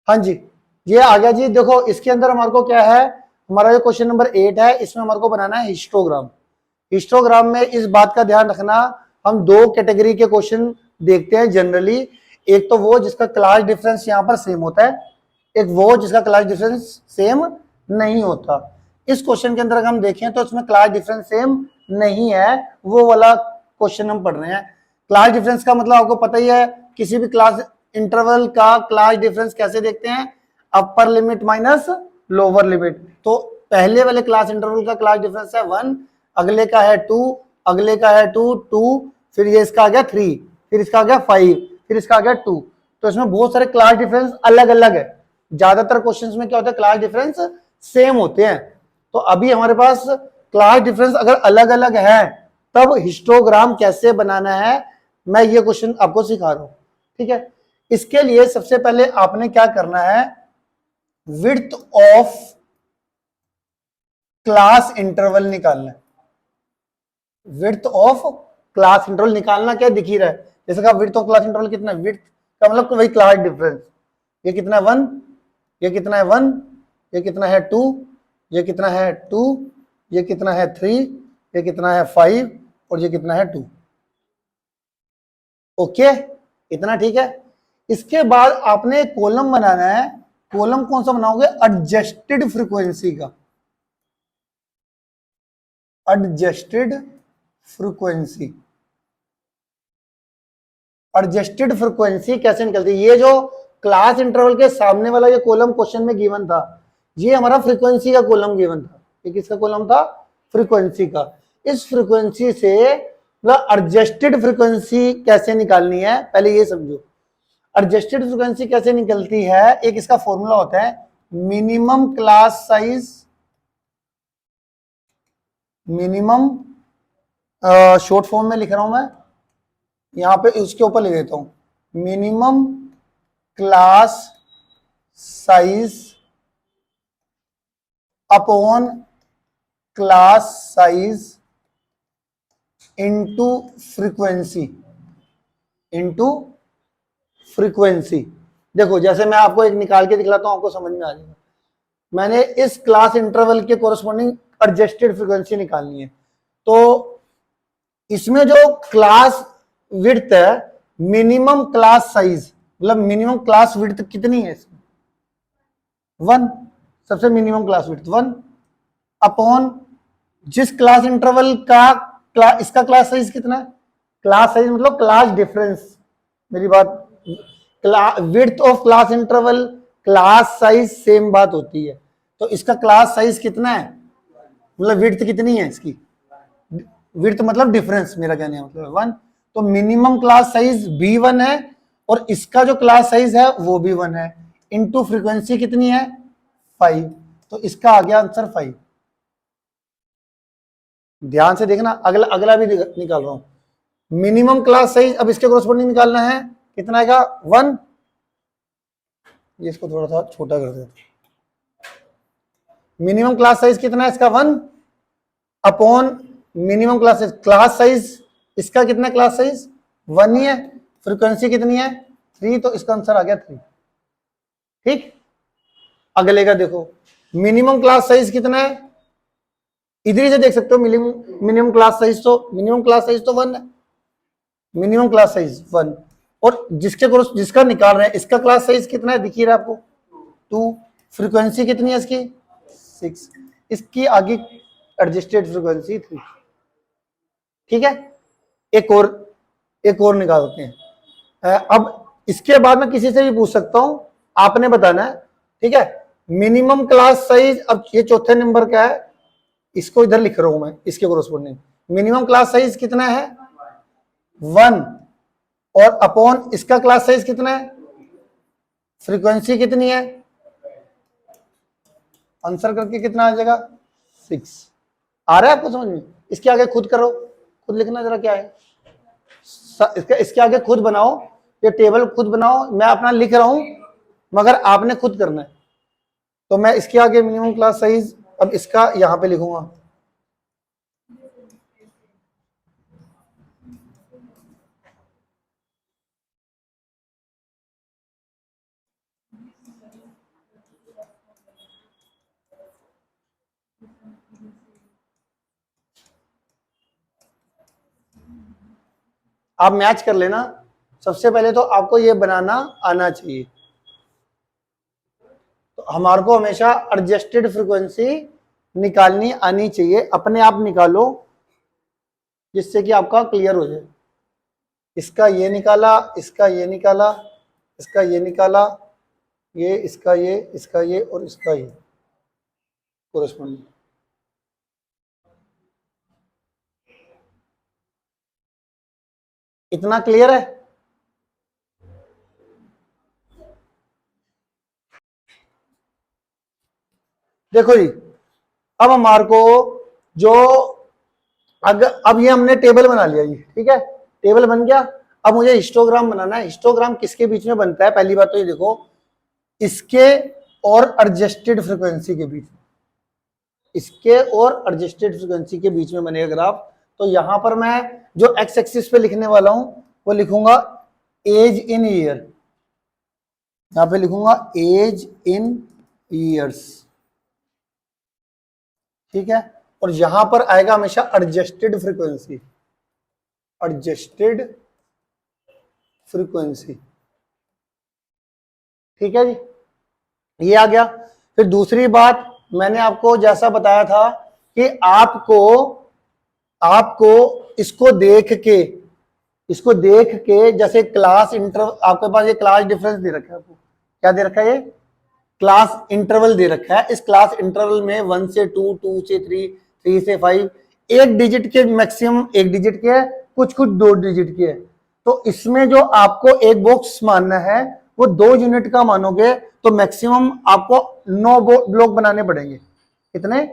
हाँ जी, ये आ गया जी। देखो इसके अंदर हमारे को क्या है, हमारा जो क्वेश्चन नंबर 8 है, इसमें हमारे को बनाना है हिस्टोग्राम। हिस्टोग्राम में इस बात का ध्यान रखना, हम दो कैटेगरी के क्वेश्चन देखते हैं जनरली। एक तो वो जिसका क्लास डिफरेंस यहाँ पर सेम होता है, एक वो जिसका क्लास डिफरेंस सेम नहीं होता। इस क्वेश्चन के अंदर अगर हम देखें तो इसमें क्लास डिफरेंस सेम नहीं है, वो वाला क्वेश्चन हम पढ़ रहे हैं। क्लास डिफरेंस का मतलब आपको पता ही है, किसी भी क्लास इंटरवल का क्लास डिफरेंस कैसे देखते हैं, upper limit minus lower limit. तो पहले वाले क्लास इंटरवल का क्लास डिफरेंस है 1, अगले का है 2, अगले का है 2, 2, फिर ये इसका आ गया 3, फिर इसका आ गया 5, फिर इसका आ गया 2। तो इसमें बहुत सारे क्लास डिफरेंस अलग अलग है। ज्यादातर क्वेश्चंस में क्या होता है, क्लास डिफरेंस सेम होते हैं। तो अभी हमारे पास क्लास डिफरेंस अगर अलग अलग है तब हिस्टोग्राम कैसे बनाना है, मैं ये क्वेश्चन आपको सिखा रहा हूं। ठीक है, इसके लिए सबसे पहले आपने क्या करना है, विड्थ ऑफ क्लास इंटरवल निकालना है। विड्थ ऑफ क्लास इंटरवल निकालना क्या दिख ही रहा है, जैसे कहा विड्थ ऑफ क्लास इंटरवल कितना है, विड्थ का मतलब वही क्लास डिफरेंस। ये कितना है 1, ये कितना है 1, ये कितना है 2, ये कितना है 2, ये कितना है 3, ये कितना है 5, और ये कितना है 2। ओके, इतना ठीक है। इसके बाद आपने कॉलम बनाना है। कॉलम कौन सा बनाओगे, एडजस्टेड फ्रीक्वेंसी का। Adjusted frequency. एडजस्टेड फ्रीक्वेंसी कैसे निकलती है, ये जो क्लास इंटरवल के सामने वाला ये कॉलम क्वेश्चन में गिवन था, ये हमारा फ्रीक्वेंसी का कॉलम गिवन था। ये किसका कॉलम था, फ्रीक्वेंसी का। इस फ्रीक्वेंसी से मतलब एडजस्टेड फ्रीक्वेंसी कैसे निकालनी है, पहले ये समझो। एडजस्टेड फ्रीक्वेंसी कैसे निकलती है, एक इसका फॉर्मूला होता है minimum class size, minimum short form में लिख रहा हूं मैं, यहां पे उसके ऊपर लिख देता हूं minimum class size upon class size into frequency, into frequency. देखो जैसे मैं आपको एक निकाल के दिखलाता हूं, आपको समझ में आ जाएगा। मैंने इस क्लास इंटरवल के कोरस्पॉन्डिंग एडजस्टेड फ्रीक्वेंसी निकालनी है। तो इसमें जो क्लास विड्थ है, मिनिमम क्लास साइज मतलब मिनिमम क्लास विड्थ कितनी है इसमें, 1, सबसे मिनिमम क्लास विड्थ 1 अपॉन जिस क्लास इंटरवल का इसका क्लास साइज कितना है, क्लास साइज मतलब क्लास डिफरेंस, मेरी बात, width of class interval class size same बात होती है। तो इसका क्लास साइज कितना है, मतलब विड्थ कितनी है इसकी, विड्थ मतलब डिफरेंस, मेरा कहने का मतलब 1। तो मिनिमम क्लास साइज भी 1 है और इसका जो क्लास साइज है वो भी 1 है, इनटू फ्रीक्वेंसी कितनी है 5। तो इसका आ गया आंसर 5। ध्यान से देखना, अगला अगला भी निकाल रहा हूं। मिनिमम क्लास साइज अब इसके कोरस्पॉन्डिंग निकालना है, कितना आएगा 1। ये इसको थोड़ा सा छोटा कर देते, मिनिमम क्लास साइज कितना है इसका 1 अपॉन मिनिमम क्लास साइज इसका कितना क्लास साइज 1 ही है, फ्रीक्वेंसी कितनी है 3, तो इसका आंसर आ गया 3। ठीक, अगले का देखो, मिनिमम क्लास साइज कितना है, इधर से देख सकते हो, मिनिमम क्लास साइज तो 1 है, मिनिमम क्लास साइज 1। और जिसका निकाल रहे हैं इसका क्लास साइज कितना है, दिखिए रहा आपको 2, फ्रीक्वेंसी कितनी है इसकी 6, इसकी आगे एडजस्टेड फ्रीक्वेंसी 3। ठीक है, एक और निकालते हैं। अब इसके बाद मैं किसी से भी पूछ सकता हूं, आपने बताना है। ठीक है, मिनिमम क्लास साइज, अब ये चौथे नंबर का है, इसको इधर लिख रहा हूं मैं, इसके कोरस्पोंडिंग मिनिमम क्लास साइज कितना है 1 और अपॉन इसका क्लास साइज कितना है, फ्रीक्वेंसी कितनी है, आंसर करके कितना आ जाएगा 6। आ रहा है आपको समझ में, इसके आगे खुद करो, खुद लिखना जरा क्या है, इसके आगे खुद बनाओ, ये टेबल खुद बनाओ, मैं अपना लिख रहा हूं मगर आपने खुद करना है। तो मैं इसके आगे मिनिमम क्लास साइज, अब इसका यहां पे लिखूंगा, आप मैच कर लेना। सबसे पहले तो आपको ये बनाना आना चाहिए। तो हमारे को हमेशा एडजस्टेड फ्रीक्वेंसी निकालनी आनी चाहिए, अपने आप निकालो जिससे कि आपका क्लियर हो जाए। इसका ये निकाला, इसका ये निकाला, इसका ये निकाला, ये इसका ये और इसका ये कोरेस्पॉन्डिंग। इतना क्लियर है? देखो जी, अब हमारे को जो अगर अब ये हमने टेबल बना लिया जी, ठीक है, टेबल बन गया। अब मुझे हिस्टोग्राम बनाना है। हिस्टोग्राम किसके बीच में बनता है? पहली बात तो ये देखो, इसके और एडजस्टेड फ्रीक्वेंसी के बीच में, इसके और एडजस्टेड फ्रीक्वेंसी के बीच में बनेगा ग्राफ। तो यहां पर मैं जो एक्स एक्सिस पे लिखने वाला हूं वो लिखूंगा एज इन ईयर, यहां पे लिखूंगा एज इन ईयर्स, ठीक है। और यहां पर आएगा हमेशा एडजस्टेड फ्रीक्वेंसी, एडजस्टेड फ्रीक्वेंसी, ठीक है जी, ये आ गया। फिर दूसरी बात मैंने आपको जैसा बताया था कि आपको आपको इसको देख के जैसे क्लास इंटरवल, आपके पास ये क्लास डिफरेंस दे रखा है, आपको क्या दे रखा है? ये क्लास इंटरवल दे रखा है। इस क्लास इंटरवल में 1 से 2, 2 से 3, 3 से 5, एक डिजिट के मैक्सिमम एक डिजिट के है, कुछ कुछ 2 डिजिट के है। तो इसमें जो आपको एक बॉक्स मानना है वो 2 यूनिट का मानोगे तो मैक्सिमम आपको 9 ब्लॉक बनाने पड़ेंगे। कितने?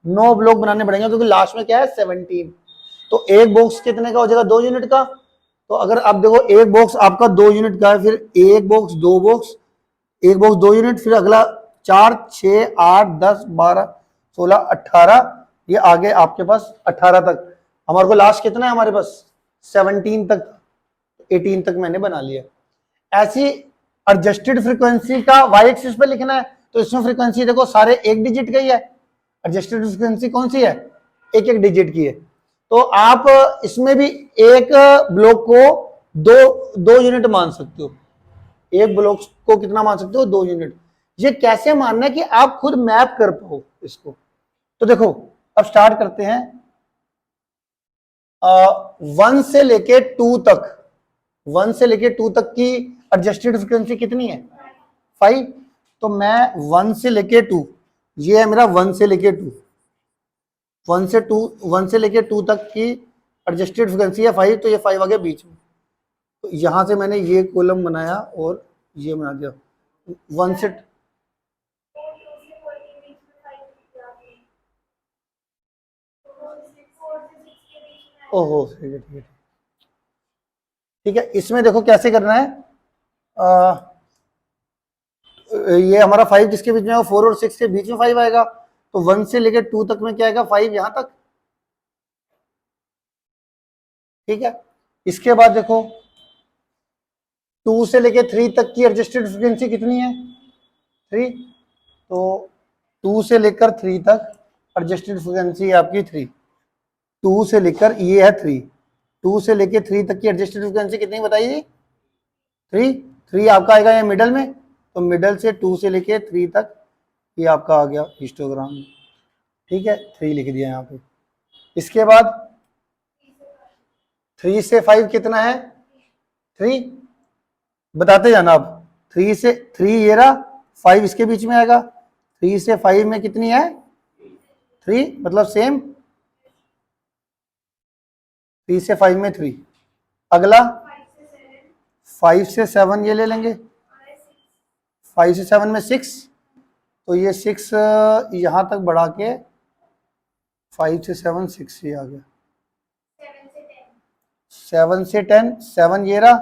9 ब्लॉक बनाने पड़ेंगे, क्योंकि लास्ट में क्या है? 17। तो एक बॉक्स कितने का हो जाएगा? 2 यूनिट का। तो अगर आप देखो एक बॉक्स आपका 2 यूनिट का है, फिर एक बॉक्स, 2 बॉक्स, एक बॉक्स 2 यूनिट, फिर अगला 4, 6, 8, 10, 12, 16, 18, ये आगे आपके पास 18 तक। हमारे को लास्ट कितना है? हमारे पास 17 तक, 18 तक मैंने बना लिया। ऐसी एडजस्टेड फ्रीक्वेंसी का वाई एक्सिस पे लिखना है, तो इसमें फ्रीक्वेंसी देखो सारे एक डिजिट का ही है। एडजस्टेड फ्रीक्वेंसी कौन सी है? एक एक डिजिट की है। तो आप इसमें भी एक ब्लॉक को दो यूनिट मान सकते हो। एक ब्लॉक को कितना मान सकते हो? 2 यूनिट। ये कैसे मानना है कि आप खुद मैप कर पाओ इसको। तो देखो, अब स्टार्ट करते हैं। 1 से लेके 2 तक, 1 से लेके 2 तक की एडजस्टेड फ्रीक्वेंसी कितनी है? 5। तो मैं 1 से लेके 2, ये है मेरा 1 से लेके 2, 1 से लेके 2 तक की एडजस्टेड फ्रीक्वेंसी है 5। तो ये 5 आ गया बीच में। तो यहां से मैंने ये कॉलम बनाया और ये बना दिया 1 से। ओहो, ठीक है ठीक है ठीक है। इसमें देखो कैसे करना है। ये हमारा 5 किसके बीच में है? 4 और 6 के बीच में 5 आएगा। तो 1 से लेकर 2 तक में क्या आएगा? 5 यहां तक, ठीक है। इसके बाद देखो 2 से लेकर 3 तक की एडजस्टेड फ्रीक्वेंसी कितनी है? 3। तो 2 से लेकर 3 तक एडजस्टेड फ्रीक्वेंसी है आपकी 3। 2 से लेकर ये है 3, 2 से लेकर 3 तक की एडजस्टेड फ्रीक्वेंसी कितनी बताइए? 3। 3 आपका आएगा ये मिडल में, तो मिडल से 2 से लेके 3 तक ये आपका आ गया हिस्टोग्राम, ठीक है। 3 लिख दिया यहाँ पे। इसके बाद 3 से 5 कितना है? 3। बताते जाना अब। 3 से 3 ये रहा, 5 इसके बीच में आएगा। 3 से 5 में कितनी है? 3, मतलब सेम। 3 से 5 में 3। अगला 5 से 7 ये ले लेंगे, 5 से 7 में 6। तो ये 6 यहां तक बढ़ा के 5 से 7, 6 ये आ गया। 7 से 10, 7 ये रहा,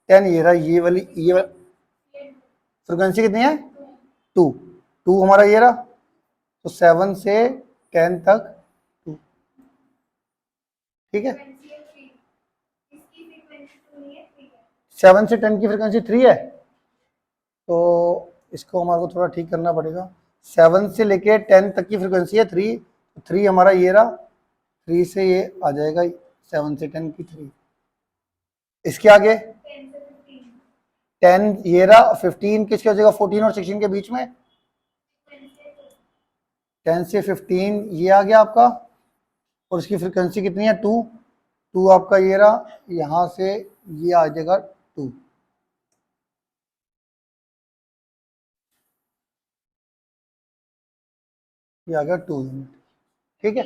10 ये रहा। ये फ्रिक्वेंसी कितनी है? 2। 2 हमारा ये रहा। तो 7 से 10 तक 2, ठीक है। 7 से 10 की फ्रिक्वेंसी 3 है, तो इसको हमारे को थोड़ा ठीक करना पड़ेगा। 7 से लेके 10 तक की फ्रिक्वेंसी है 3, 3 हमारा ये रहा। 3 से ये आ जाएगा 7 से 10 की 3, इसके आगे 10 ये रहा, 15 किसके हो जाएगा 14 और 16 के बीच में, 10 से 15 ये आ गया आपका, और इसकी फ्रीक्वेंसी कितनी है 2, 2 आपका ये रहा, यहां से ये आ जाएगा 2, ये आ गया 2 यूनिट, ठीक है।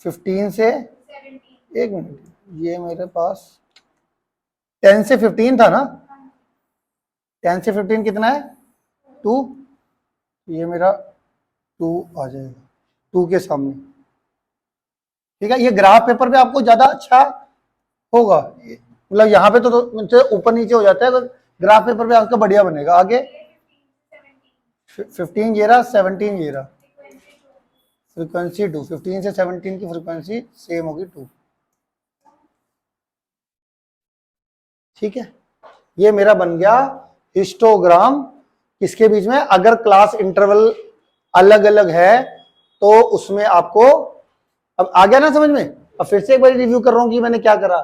15 से 1 मिनट, ये मेरे पास 10 से 15 था ना, 10 से 15 कितना है 2, ये मेरा 2 आ जाएगा 2 के सामने, ठीक है। ये ग्राफ पेपर पे आपको ज्यादा अच्छा होगा, मतलब यहाँ पे तो ऊपर नीचे हो जाता है, ग्राफ पेपर पे आपका बढ़िया बनेगा। आगे 15 ये रहा, 17 ये रहा, फ्रीक्वेंसी 2, 15 से 17 की फ्रीक्वेंसी सेम होगी 2, ठीक है। ये मेरा बन गया हिस्टोग्राम, किसके बीच में, अगर क्लास इंटरवल अलग अलग है तो उसमें आपको, अब आ गया ना समझ में। अब फिर से एक बार रिव्यू कर रहा हूं कि मैंने क्या करा।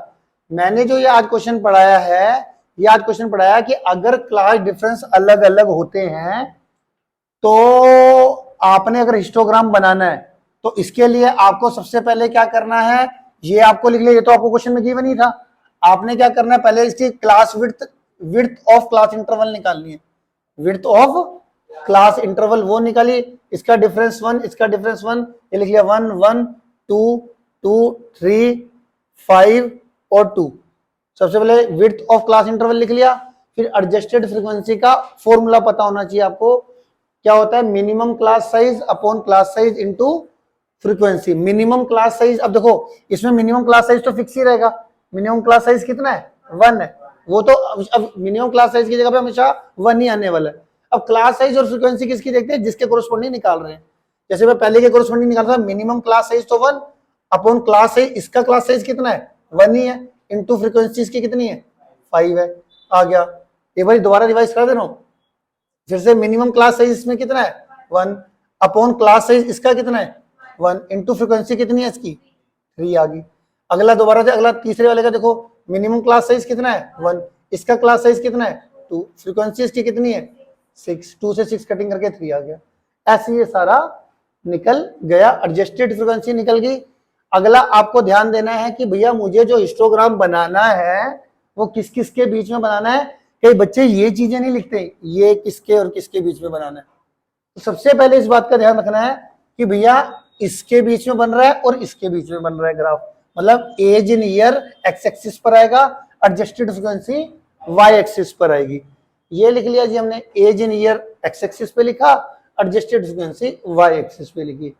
मैंने जो ये आज क्वेश्चन पढ़ाया है, ये आज क्वेश्चन पढ़ाया कि अगर क्लास डिफरेंस अलग अलग होते हैं तो आपने अगर हिस्टोग्राम बनाना है तो इसके लिए आपको सबसे पहले क्या करना है, ये आपको लिख लिया, ये तो आपको क्वेश्चन में गिवन ही था। आपने क्या करना है, पहले इसकी class width of class interval निकालनी है, विड्थ ऑफ क्लास इंटरवल वो निकाली, इसका डिफरेंस 1, इसका डिफरेंस 1, ये लिख लिया 1 1 2 2 3 5 और 2। सबसे पहले विड्थ ऑफ क्लास इंटरवल लिख लिया, फिर एडजस्टेड फ्रीक्वेंसी का फॉर्मूला पता होना चाहिए आपको, क्या होता है, minimum class size upon class size into frequency. Minimum class size, अब देखो इसमें मिनिमम क्लास साइज तो फिक्स ही रहेगा, मिनिमम क्लास साइज कितना है 1 है, वो तो अब मिनिमम क्लास साइज की जगह पे हमेशा 1 ही आने वाला है। अब क्लास साइज और फ्रीक्वेंसी किसकी देखते हैं, जिसके कोरोस्पोंडिंग निकाल रहे हैं। जैसे मैं पहले के कोरोस्पोंडिंग निकाल रहा था, मिनिमम क्लास साइज तो 1 अपॉन क्लास साइज, इसका क्लास साइज कितना है 1 ही है, इनटू फ्रीक्वेंसी इसकी कितनी है 5 है। आ गया, एक बार दोबारा रिवाइज कर दे रहा हूं फिर से, मिनिमम क्लास साइज इसमें कितना है 1 अपॉन क्लास साइज इसका कितना है 1 इनटू फ्रीक्वेंसी कितनी है इसकी 3 आ गई। अगला दोबारा से, अगला तीसरे वाले का देखो, मिनिमम क्लास साइज कितना है 1, इसका क्लास साइज कितना है 2, फ्रीक्वेंसी इसकी कितनी है 6, 2 से 6 कटिंग करके 3 आ गया। ऐसे ये सारा निकल गया, एडजस्टेड फ्रीक्वेंसी निकल गई। अगला आपको ध्यान देना है कि भैया मुझे जो हिस्टोग्राम बनाना है वो किस किस के बीच में बनाना है। कई बच्चे ये चीजें नहीं लिखते, ये किसके और किसके बीच में बनाना है। तो सबसे पहले इस बात का ध्यान रखना है कि भैया इसके बीच में बन रहा है और इसके बीच में बन रहा है ग्राफ, मतलब age in year x axis पर आएगा, एडजस्टेड फ्रीक्वेंसी वाई एक्सिस पर आएगी। ये लिख लिया जी हमने, age in year x axis पे लिखा, एडजस्टेड फ्रीक्वेंसी वाई एक्सिस पे लिखी।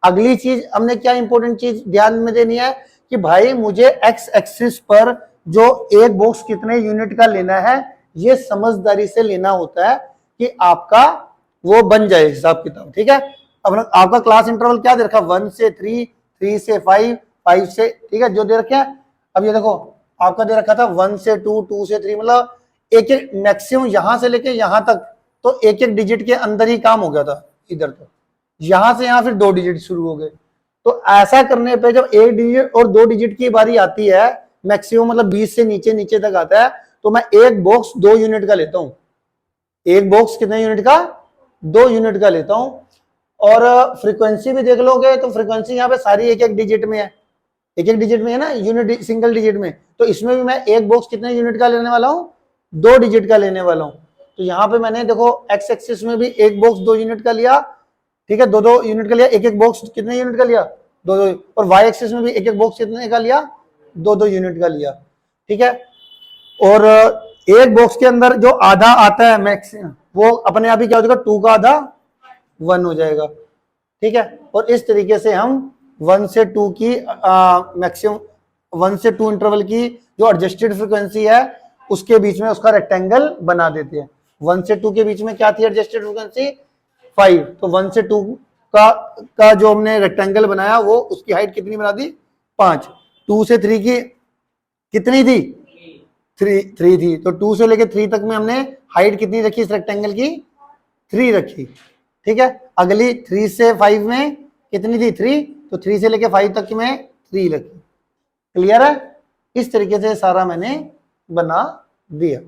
अगली चीज हमने क्या इंपॉर्टेंट चीज ध्यान में देनी है कि भाई मुझे एक्स एक्सिस पर जो एक बॉक्स कितने यूनिट का लेना है, ये समझदारी से लेना होता है कि आपका वो बन जाए हिसाब किताब, ठीक है। अब आपका क्लास इंटरवल क्या दे रखा, 1 से 3, 3 से 5, 5 से, ठीक है, जो दे रखे हैं। अब ये देखो आपका दे रखा था 1 से 2, 2 से 3, मतलब एक एक मैक्सिमम यहां से लेके यहां तक तो एक एक डिजिट के अंदर ही काम हो गया था, इधर तो यहां से यहां फिर 2 डिजिट शुरू हो गए। तो ऐसा करने पे जब 1 डिजिट और 2 डिजिट की बारी आती है, मैक्सिमम मतलब 20 से नीचे नीचे तक आता है, तो मैं एक बॉक्स 2 यूनिट का लेता हूं। एक बॉक्स कितने यूनिट का 2 यूनिट का लेता हूं। और फ्रीक्वेंसी भी देख लोगे तो फ्रीक्वेंसी यहाँ पे सारी एक एक डिजिट में है, एक एक डिजिट में है ना, यूनिट सिंगल डिजिट में। तो इसमें भी मैं एक बॉक्स कितने यूनिट का लेने वाला हूँ 2 डिजिट का लेने वाला हूँ। तो यहाँ पे मैंने देखो एक्स एक्सिस में भी एक बॉक्स 2 यूनिट का लिया, ठीक है, 2 यूनिट का लिया, एक एक बॉक्स कितने यूनिट का लिया 2 और वाई एक्सिस में भी एक एक बॉक्स कितने का लिया 2 यूनिट का लिया, ठीक है। और एक बॉक्स के अंदर जो आधा आता है मैक्सिमम, वो अपने आप ही क्या हो जाएगा 2 का आधा 1 हो जाएगा, ठीक है। और इस तरीके से हम 1 से 2 की मैक्सिमम 1 से 2 इंटरवल की जो एडजस्टेड फ्रीक्वेंसी है उसके बीच में उसका रेक्टेंगल बना देते हैं। 1 से 2 के बीच में क्या थी एडजस्टेड फ्रीक्वेंसी 5, तो 1 से 2 का जो हमने रेक्टेंगल बनाया वो उसकी हाइट कितनी बना दी 5। 2 से 3 की कितनी थी 3 थी, तो 2 से लेके 3 तक में हमने हाइट कितनी रखी इस रेक्टेंगल की 3 रखी, ठीक है। अगली 3 से 5 में कितनी थी 3, तो 3 से लेके 5 तक में 3 रखी। क्लियर है, इस तरीके से सारा मैंने बना दिया।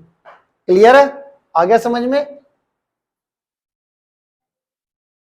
क्लियर है? आ गया समझ में?